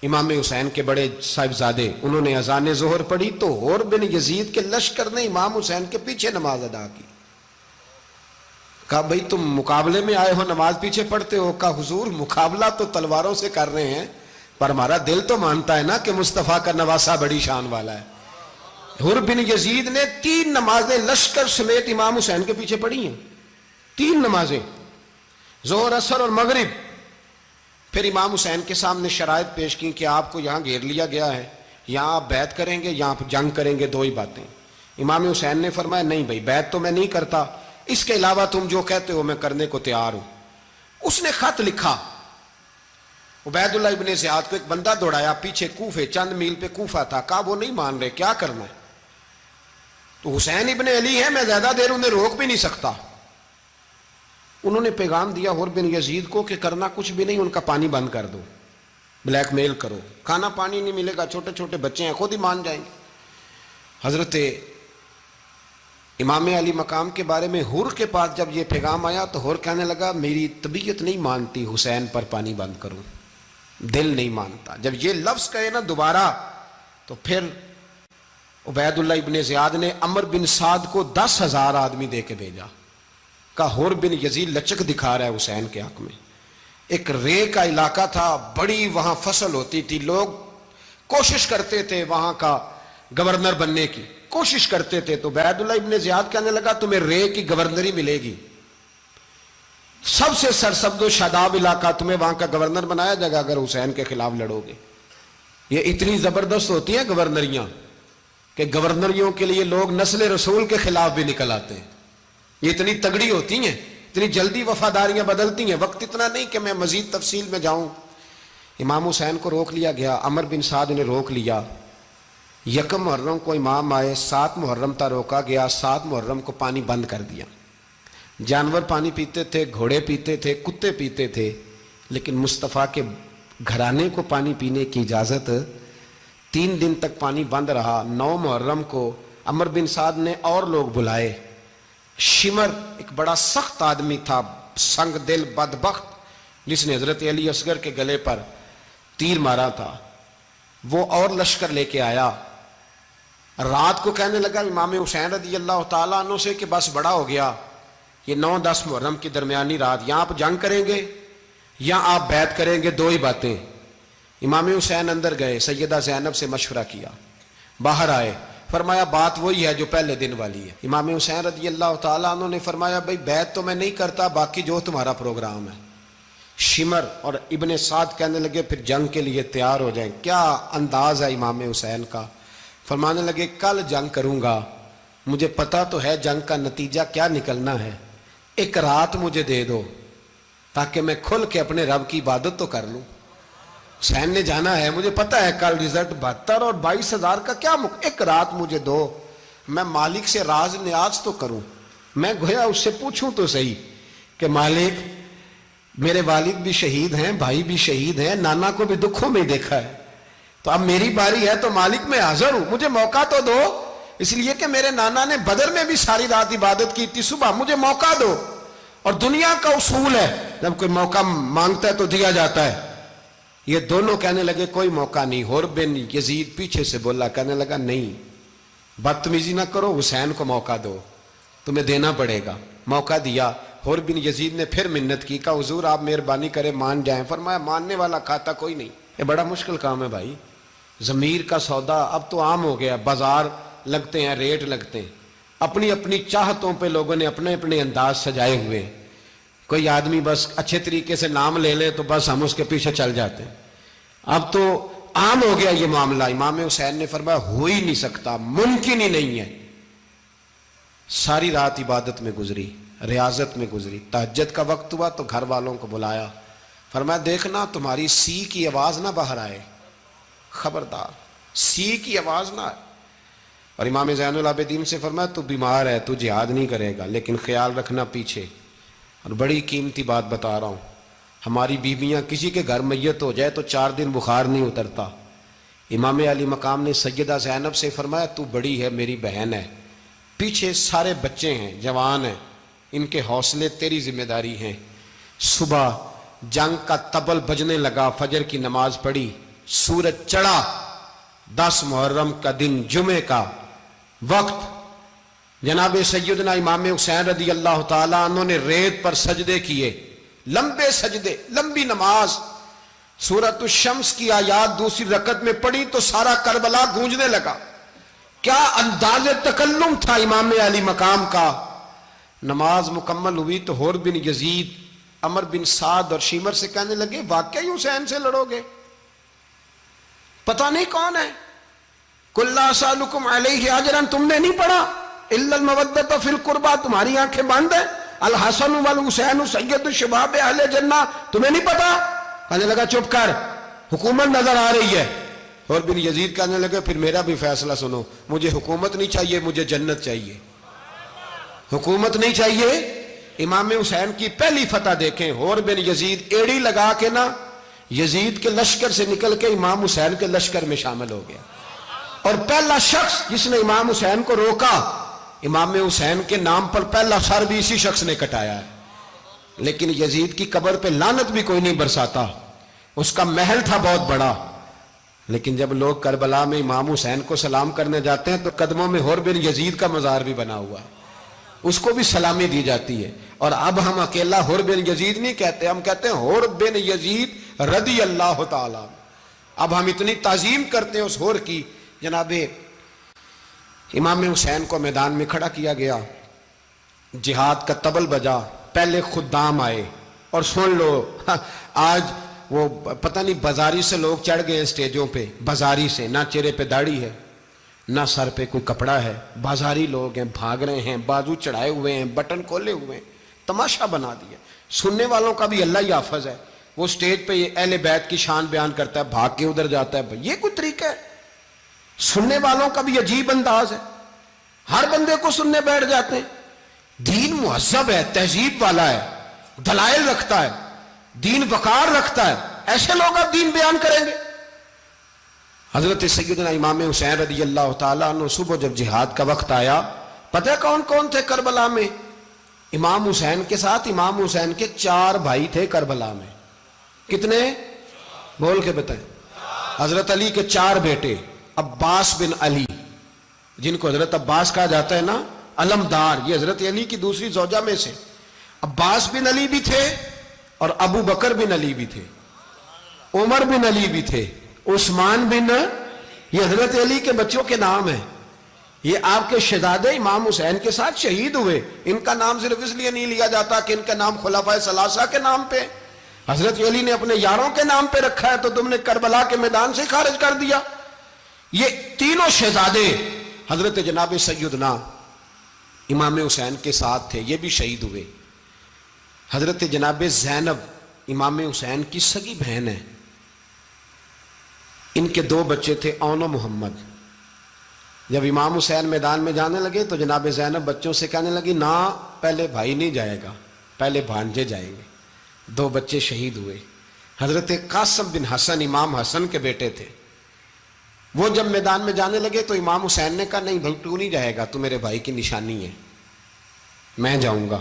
امام حسین کے بڑے صاحبزادے, انہوں نے اذان ظہر پڑھی تو حور بن یزید کے لشکر نے امام حسین کے پیچھے نماز ادا کی. کہا بھئی تم مقابلے میں آئے ہو, نماز پیچھے پڑھتے ہو؟ کہا حضور مقابلہ تو تلواروں سے کر رہے ہیں, پر ہمارا دل تو مانتا ہے نا کہ مصطفیٰ کا نواسہ بڑی شان والا ہے. حر بن یزید نے 3 نمازیں لشکر سمیت امام حسین کے پیچھے پڑھی ہیں, 3 نمازیں, ظہر اثر اور مغرب. پھر امام حسین کے سامنے شرائط پیش کی کہ آپ کو یہاں گھیر لیا گیا ہے, یہاں آپ بیعت کریں گے, یہاں جنگ کریں گے, 2 ہی باتیں. امام حسین نے فرمایا نہیں بھائی بیعت تو میں نہیں کرتا, اس کے علاوہ تم جو کہتے ہو میں کرنے کو تیار ہوں. اس نے خط لکھا, عبید اللہ ابن زیاد کو ایک بندہ دوڑایا پیچھے, کوفے چند میل پہ کوفہ تھا. کہا وہ نہیں مان رہے, کیا کرنا ہے؟ تو حسین ابن علی ہے, میں زیادہ دیر انہیں روک بھی نہیں سکتا. انہوں نے پیغام دیا حر بن یزید کو کہ کرنا کچھ بھی نہیں, ان کا پانی بند کر دو, بلیک میل کرو, کھانا پانی نہیں ملے گا, چھوٹے چھوٹے بچے ہیں, خود ہی مان جائیں گے. حضرت امام علی مقام کے بارے میں حر کے پاس جب یہ پیغام آیا تو حر کہنے لگا میری طبیعت نہیں مانتی حسین پر پانی بند کروں, دل نہیں مانتا. جب یہ لفظ کہے نا دوبارہ تو پھر عبید اللہ ابن زیاد نے عمر بن سعد کو 10,000 آدمی دے کے بھیجا. کہا حر بن یزید لچک دکھا رہا ہے حسین کے حق میں. ایک رے کا علاقہ تھا, بڑی وہاں فصل ہوتی تھی, لوگ کوشش کرتے تھے وہاں کا گورنر بننے کی, کوشش کرتے تھے. تو عبید اللہ ابن زیاد کہنے لگا تمہیں رے کی گورنری ملے گی, سب سے سرسبز و شاداب علاقہ, تمہیں وہاں کا گورنر بنایا جائے گا اگر حسین کے خلاف لڑو گے. یہ اتنی زبردست ہوتی ہیں گورنریاں کہ گورنریوں کے لیے لوگ نسل رسول کے خلاف بھی نکل آتے ہیں. یہ اتنی تگڑی ہوتی ہیں, اتنی جلدی وفاداریاں بدلتی ہیں. وقت اتنا نہیں کہ میں مزید تفصیل میں جاؤں. امام حسین کو روک لیا گیا, عمر بن سعد نے روک لیا. 1 محرم کو امام آئے, 7 محرم تا روکا گیا, 7 محرم کو پانی بند کر دیا. جانور پانی پیتے تھے, گھوڑے پیتے تھے, کتے پیتے تھے, لیکن مصطفیٰ کے گھرانے کو پانی پینے کی اجازت. 3 دن تک پانی بند رہا. 9 محرم کو عمر بن سعد نے اور لوگ بلائے. شمر ایک بڑا سخت آدمی تھا, سنگ دل بدبخت, جس نے حضرت علی اصغر کے گلے پر تیر مارا تھا, وہ اور لشکر لے کے آیا. رات کو کہنے لگا امام حسین رضی اللہ تعالیٰ عنہ سے کہ بس بڑا ہو گیا, یہ 9-10 محرم کی درمیانی رات, یہاں آپ جنگ کریں گے یا آپ بیعت کریں گے, 2 ہی باتیں. امام حسین اندر گئے, سیدہ زینب سے مشورہ کیا, باہر آئے, فرمایا بات وہی ہے جو پہلے دن والی ہے. امام حسین رضی اللہ تعالیٰ عنہ نے فرمایا بھئی بیعت تو میں نہیں کرتا, باقی جو تمہارا پروگرام ہے. شمر اور ابن سعد کہنے لگے پھر جنگ کے لیے تیار ہو جائیں. کیا انداز ہے امام حسین کا. فرمانے لگے کل جنگ کروں گا, مجھے پتا تو ہے جنگ کا نتیجہ کیا نکلنا ہے, 1 رات مجھے دے دو تاکہ میں کھل کے اپنے رب کی عبادت تو کر لوں. حسین نے جانا ہے, مجھے پتا ہے کل رزلٹ 72 اور 22,000 کا کیا 1 رات مجھے دو, میں مالک سے راز نیاز تو کروں. میں گویا اس سے پوچھوں تو صحیح کہ مالک میرے والد بھی شہید ہیں, بھائی بھی شہید ہیں, نانا کو بھی دکھوں میں دیکھا ہے, تو اب میری باری ہے تو مالک میں حاضر ہوں, مجھے موقع تو دو. اس لیے کہ میرے نانا نے بدر میں بھی ساری رات عبادت کی تھی, صبح مجھے موقع دو. اور دنیا کا اصول ہے جب کوئی موقع مانگتا ہے تو دیا جاتا ہے. یہ دونوں کہنے لگے کوئی موقع نہیں. حر بن یزید پیچھے سے بولا, کہنے لگا نہیں بدتمیزی نہ کرو, حسین کو موقع دو, تمہیں دینا پڑے گا. موقع دیا. حر بن یزید نے پھر منت کی, کہا حضور آپ مہربانی کریں مان جائیں. فرمایا ماننے والا کھاتا کوئی نہیں. یہ بڑا مشکل کام ہے بھائی, ضمیر کا سودا اب تو عام ہو گیا, بازار لگتے ہیں, ریٹ لگتے ہیں, اپنی اپنی چاہتوں پہ لوگوں نے اپنے اپنے انداز سجائے ہوئے. کوئی آدمی بس اچھے طریقے سے نام لے لے تو بس ہم اس کے پیچھے چل جاتے ہیں. اب تو عام ہو گیا یہ معاملہ. امام حسین نے فرمایا ہو ہی نہیں سکتا, ممکن ہی نہیں ہے. ساری رات عبادت میں گزری, ریاضت میں گزری. تہجد کا وقت ہوا تو گھر والوں کو بلایا, فرمایا دیکھنا تمہاری سی کی آواز نہ باہر آئے, خبردار سی کی آواز نہ آئے. اور امام زین العابدین سے فرمایا تو بیمار ہے, تو جہاد نہیں کرے گا, لیکن خیال رکھنا پیچھے. اور بڑی قیمتی بات بتا رہا ہوں, ہماری بیویاں کسی کے گھر میت ہو جائے تو 4 دن بخار نہیں اترتا, امام علی مقام نے سیدہ زینب سے فرمایا تو بڑی ہے، میری بہن ہے، پیچھے سارے بچے ہیں، جوان ہیں، ان کے حوصلے تیری ذمہ داری ہیں۔ صبح جنگ کا طبل بجنے لگا، فجر کی نماز پڑھی، سورج چڑھا، 10 محرم کا دن، جمعے کا وقت، جناب سیدنا امام حسین رضی اللہ تعالیٰ عنہ نے ریت پر سجدے کیے، لمبے سجدے، لمبی نماز، سورۃ الشمس کی آیات دوسری رکعت میں پڑھی تو سارا کربلا گونجنے لگا۔ کیا انداز تکلم تھا امام علی مقام کا۔ نماز مکمل ہوئی تو حور بن یزید، عمر بن سعد اور شیمر سے کہنے لگے واقعی حسین سے لڑو گے؟ پتہ نہیں کون ہے۔ قل لا اسألکم علیہ اجرا، تم نے نہیں پڑھا؟ الا المودۃ فی القربى، تمہاری آنکھیں بند ہیں۔ الحسن والحسین سید شباب اہل جنہ، تمہیں نہیں پتا؟ کہنے لگا چپ کر، حکومت نظر آ رہی ہے۔ اور بن یزید کہنے لگے پھر میرا بھی فیصلہ سنو، مجھے حکومت نہیں چاہیے، مجھے جنت چاہیے۔ حکومت نہیں چاہیے۔ امام حسین کی پہلی فتح دیکھیں، اور بن یزید ایڑی لگا کے نا یزید کے لشکر سے نکل کے امام حسین کے لشکر میں شامل ہو گیا، اور پہلا شخص جس نے امام حسین کو روکا، امام حسین کے نام پر پہلا سر بھی اسی شخص نے کٹایا ہے۔ لیکن یزید کی قبر پہ لعنت بھی کوئی نہیں برساتا، اس کا محل تھا بہت بڑا، لیکن جب لوگ کربلا میں امام حسین کو سلام کرنے جاتے ہیں تو قدموں میں حور بن یزید کا مزار بھی بنا ہوا ہے، اس کو بھی سلامی دی جاتی ہے۔ اور اب ہم اکیلا حور بن یزید نہیں کہتے، ہم کہتے ہیں حور بن یزید رضی اللہ تعالیٰ۔ اب ہم اتنی تعظیم کرتے ہیں اس حور کی۔ جناب امام حسین کو میدان میں کھڑا کیا گیا، جہاد کا طبل بجا، پہلے خدام آئے، اور سن لو آج وہ پتہ نہیں بازاری سے لوگ چڑھ گئے اسٹیجوں پہ، بازاری سے، نہ چہرے پہ داڑھی ہے، نہ سر پہ کوئی کپڑا ہے، بازاری لوگ ہیں، بھاگ رہے ہیں، بازو چڑھائے ہوئے ہیں، بٹن کھولے ہوئے ہیں، تماشا بنا دیا۔ سننے والوں کا بھی اللہ ہی حافظ ہے، وہ سٹیج پہ اہل بیت کی شان بیان کرتا ہے، بھاگ کے ادھر جاتا ہے، یہ کوئی طریقہ ہے؟ سننے والوں کا بھی عجیب انداز ہے، ہر بندے کو سننے بیٹھ جاتے ہیں۔ دین مہذب ہے، تہذیب والا ہے، دلائل رکھتا ہے، دین وقار رکھتا ہے، ایسے لوگ اب دین بیان کریں گے؟ حضرت سیدنا امام حسین رضی اللہ تعالیٰ عنہ صبح جب جہاد کا وقت آیا، پتہ کون کون تھے کربلا میں؟ امام حسین کے ساتھ امام حسین کے 4 بھائی تھے کربلا میں۔ کتنے؟ بول کے بتائیں۔ حضرت علی کے 4 بیٹے، عباس بن علی، جن کو حضرت عباس کہا جاتا ہے نا، علمدار، یہ حضرت علی کی دوسری زوجہ میں سے۔ عباس بن علی بھی تھے، اور ابو بکر بن علی بھی تھے، عمر بن علی بھی تھے، عثمان بن، یہ حضرت علی کے بچوں کے نام ہیں۔ یہ آپ کے شہزادے امام حسین کے ساتھ شہید ہوئے، ان کا نام صرف اس لیے نہیں لیا جاتا کہ ان کا نام خلفائے ثلاثہ کے نام پہ، حضرت علی نے اپنے یاروں کے نام پہ رکھا ہے، تو تم نے کربلا کے میدان سے خارج کر دیا۔ یہ تینوں شہزادے حضرت جناب سیدنا امام حسین کے ساتھ تھے، یہ بھی شہید ہوئے۔ حضرت جناب زینب امام حسین کی سگی بہن ہے، ان کے 2 بچے تھے، اون و محمد۔ جب امام حسین میدان میں جانے لگے تو جناب زینب بچوں سے کہنے لگی نہ، پہلے بھائی نہیں جائے گا، پہلے بھانجے جائیں گے۔ 2 بچے شہید ہوئے۔ حضرت قاسم بن حسن امام حسن کے بیٹے تھے، وہ جب میدان میں جانے لگے تو امام حسین نے کہا نہیں بھائی تو نہیں جائے گا، تو میرے بھائی کی نشانی ہے، میں جاؤں گا۔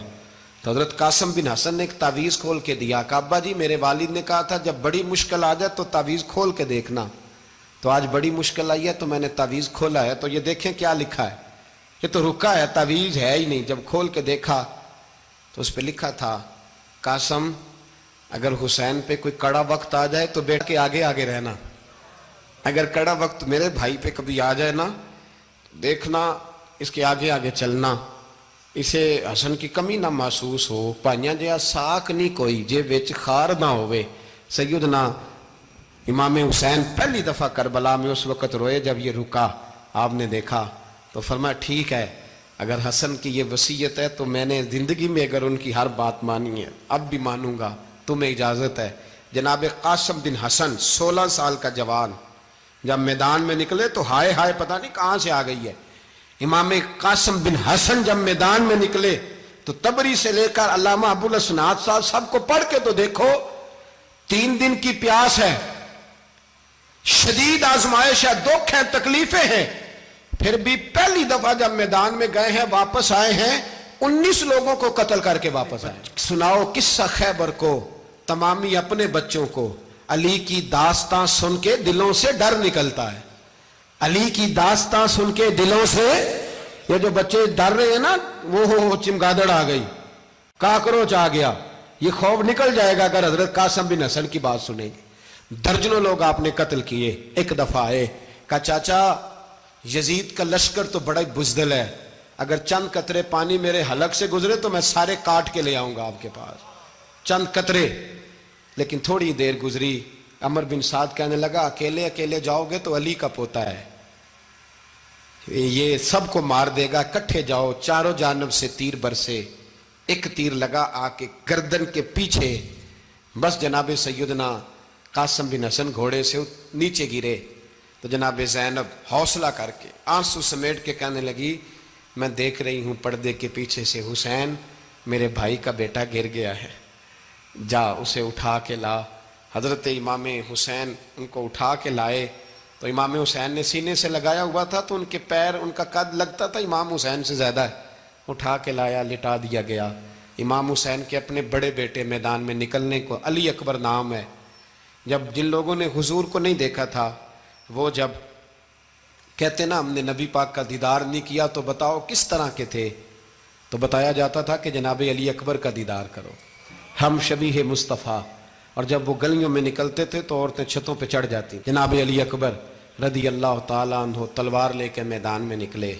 تو حضرت قاسم بن حسن نے ایک تعویذ کھول کے دیا کہ ابا جی میرے والد نے کہا تھا جب بڑی مشکل آ جائے تو تعویذ کھول کے دیکھنا، تو آج بڑی مشکل آئی ہے تو میں نے تعویذ کھولا ہے، تو یہ دیکھیں کیا لکھا ہے، یہ تو رکا ہے، تعویذ ہے ہی نہیں۔ جب کھول کے دیکھا تو اس پہ لکھا تھا قاسم اگر حسین پہ کوئی کڑا وقت آ جائے تو بیٹھ کے آگے آگے رہنا، اگر کڑا وقت میرے بھائی پہ کبھی آ جائے نا دیکھنا اس کے آگے آگے چلنا، اسے حسن کی کمی نہ محسوس ہو، پائیاں جہاں ساک نہیں کوئی جے وچ خار نہ ہوئے۔ سیدنا امام حسین پہلی دفعہ کربلا میں اس وقت روئے جب یہ رکا، آپ نے دیکھا تو فرمایا ٹھیک ہے، اگر حسن کی یہ وصیت ہے تو میں نے زندگی میں اگر ان کی ہر بات مانی ہے اب بھی مانوں گا، تمہیں اجازت ہے۔ جناب قاسم بن حسن 16 سال کا جوان جب میدان میں نکلے تو ہائے ہائے پتہ نہیں کہاں سے آ گئی ہے۔ امام قاسم بن حسن جب میدان میں نکلے تو تبری سے لے کر علامہ ابو الاسناد صاحب سب کو پڑھ کے تو دیکھو، 3 دن کی پیاس ہے، شدید آزمائش ہے، دکھ ہے، تکلیفیں ہیں، پھر بھی پہلی دفعہ جب میدان میں گئے ہیں واپس آئے ہیں 19 لوگوں کو قتل کر کے واپس آئے. سناؤ قصہ خیبر کو تمامی اپنے بچوں کو. علی کی داستان سن کے دلوں سے ڈر نکلتا ہے. علی کی داستان سن کے دلوں سے یہ جو بچے ڈر رہے ہیں نا، وہ چمگادڑ آ گئی، کاکروچ آ گیا، یہ خوف نکل جائے گا اگر حضرت قاسم بن حسن کی بات سنیں گے. درجنوں لوگ آپ نے قتل کیے. ایک دفعہ آئے، کہا چاچا یزید کا لشکر تو بڑا بزدل ہے، اگر چند قطرے پانی میرے حلق سے گزرے تو میں سارے کاٹ کے لے آؤں گا آپ کے پاس، چند قطرے. لیکن تھوڑی دیر گزری، عمر بن سعد کہنے لگا اکیلے اکیلے جاؤ گے تو علی کا پوتا ہے، یہ سب کو مار دے گا، کٹھے جاؤ. چاروں جانب سے تیر برسے، ایک تیر لگا آ کے گردن کے پیچھے، بس جناب سیدنا قاسم بن حسن گھوڑے سے نیچے گرے. تو جناب زینب حوصلہ کر کے آنسو سمیٹ کے کہنے لگی میں دیکھ رہی ہوں پردے کے پیچھے سے حسین میرے بھائی کا بیٹا گر گیا ہے، جا اسے اٹھا کے لا. حضرت امام حسین ان کو اٹھا کے لائے تو امام حسین نے سینے سے لگایا ہوا تھا تو ان کے پیر، ان کا قد لگتا تھا امام حسین سے زیادہ ہے. اٹھا کے لایا، لٹا دیا گیا. امام حسین کے اپنے بڑے بیٹے میدان میں نکلنے کو، علی اکبر نام ہے. جب جن لوگوں نے حضور کو نہیں دیکھا تھا وہ جب کہتے نا ہم نے نبی پاک کا دیدار نہیں کیا تو بتاؤ کس طرح کے تھے، تو بتایا جاتا تھا کہ جناب علی اکبر کا دیدار کرو، ہم شبیہ مصطفیٰ. اور جب وہ گلیوں میں نکلتے تھے تو عورتیں چھتوں پہ چڑھ جاتی. جناب علی اکبر رضی اللہ تعالیٰ عنہ تلوار لے کے میدان میں نکلے،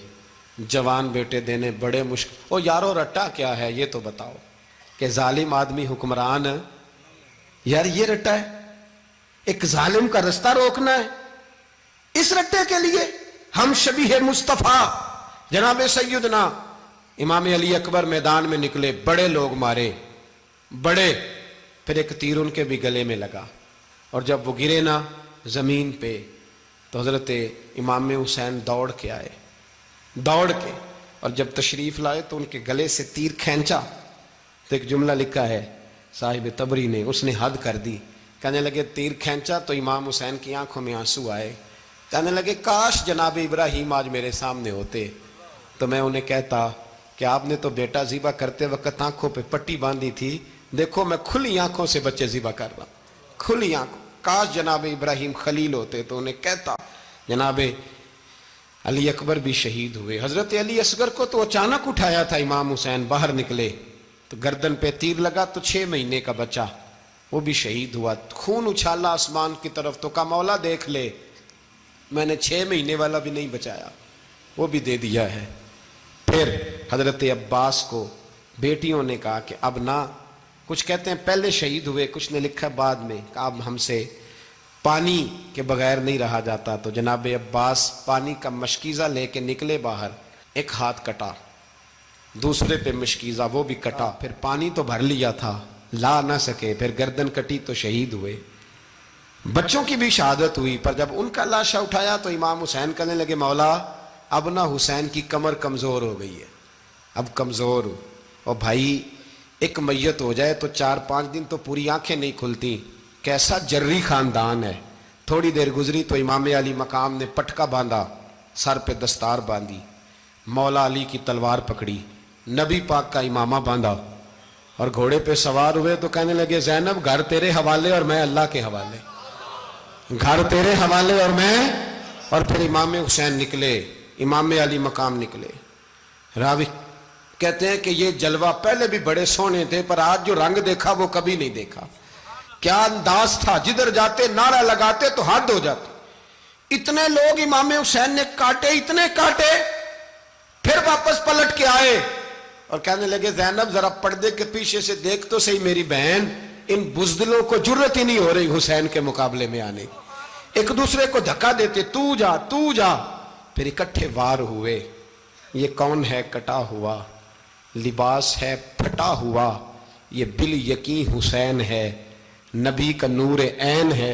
جوان بیٹے دینے بڑے مشکل. او یارو رٹا کیا ہے یہ تو بتاؤ کہ ظالم آدمی حکمران، یار یہ رٹا ہے، ایک ظالم کا رستہ روکنا ہے، اس رٹے کے لیے ہم شبیہ مصطفیٰ. جناب سیدنا امام علی اکبر میدان میں نکلے، بڑے لوگ مارے، بڑے. پھر ایک تیر ان کے بھی گلے میں لگا اور جب وہ گرے نا زمین پہ تو حضرت امام حسین دوڑ کے آئے، دوڑ کے، اور جب تشریف لائے تو ان کے گلے سے تیر کھینچا تو ایک جملہ لکھا ہے صاحب تبری نے، اس نے حد کر دی. کہنے لگے تیر کھینچا تو امام حسین کی آنکھوں میں آنسو آئے. کہنے لگے کاش جناب ابراہیم آج میرے سامنے ہوتے تو میں انہیں کہتا کہ آپ نے تو بیٹا ذبح کرتے وقت آنکھوں پہ پٹی باندھی تھی، دیکھو میں کھلی آنکھوں سے بچے ذبح کر رہا ہوں، کھلی آنکھوں. کاش جناب ابراہیم خلیل ہوتے تو انہیں کہتا. جناب علی اکبر بھی شہید ہوئے. حضرت علی اصغر کو تو اچانک اٹھایا تھا امام حسین، باہر نکلے تو گردن پہ تیر لگا تو 6 مہینے کا بچہ وہ بھی شہید ہوا. خون اچھالا آسمان کی طرف تو کہا مولا دیکھ لے میں نے 6 مہینے والا بھی نہیں بچایا، وہ بھی دے دیا ہے. پھر حضرت عباس کو بیٹیوں نے کہا کہ اب نہ، کچھ کہتے ہیں پہلے شہید ہوئے، کچھ نے لکھا بعد میں، کہ اب ہم سے پانی کے بغیر نہیں رہا جاتا. تو جناب عباس پانی کا مشکیزہ لے کے نکلے باہر، ایک ہاتھ کٹا، دوسرے پہ مشکیزہ وہ بھی کٹا، پھر پانی تو بھر لیا تھا لا نہ سکے، پھر گردن کٹی تو شہید ہوئے. بچوں کی بھی شہادت ہوئی. پر جب ان کا لاشا اٹھایا تو امام حسین کہنے لگے مولا اب نہ حسین کی کمر کمزور ہو گئی ہے، اب کمزور ہو. اور بھائی ایک میت ہو جائے تو 4-5 دن تو پوری آنکھیں نہیں کھلتی. کیسا جری خاندان ہے. تھوڑی دیر گزری تو امام علی مقام نے پٹکا باندھا، سر پہ دستار باندھی، مولا علی کی تلوار پکڑی، نبی پاک کا امامہ باندھا اور گھوڑے پہ سوار ہوئے تو کہنے لگے زینب گھر تیرے حوالے اور میں اللہ کے حوالے، گھر تیرے حوالے اور میں. اور پھر امام حسین نکلے، امام علی مقام نکلے. راوی کہتے ہیں کہ یہ جلوہ پہلے بھی بڑے سونے تھے پر آج جو رنگ دیکھا وہ کبھی نہیں دیکھا. کیا انداز تھا، جدھر جاتے نعرہ لگاتے تو حد ہو جاتے. اتنے لوگ امام حسین نے کاٹے، اتنے کاٹے، پھر واپس پلٹ کے آئے اور کہنے لگے زینب ذرا پردے کے پیچھے سے دیکھ تو صحیح میری بہن، ان بزدلوں کو جرت ہی نہیں ہو رہی حسین کے مقابلے میں آنے. ایک دوسرے کو دھکا دیتے، تو جا تو جا. پھر اکٹھے وار ہوئے. یہ کون ہے کٹا ہوا، لباس ہے پھٹا ہوا، یہ بال یقین حسین ہے، نبی کا نور عین ہے.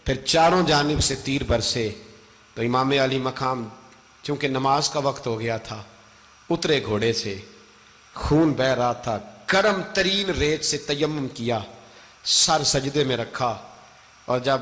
پھر چاروں جانب سے تیر برسے تو امام علی مقام چونکہ نماز کا وقت ہو گیا تھا اترے گھوڑے سے، خون بہ رہا تھا، گرم ترین ریت سے تیمم کیا، سر سجدے میں رکھا اور جب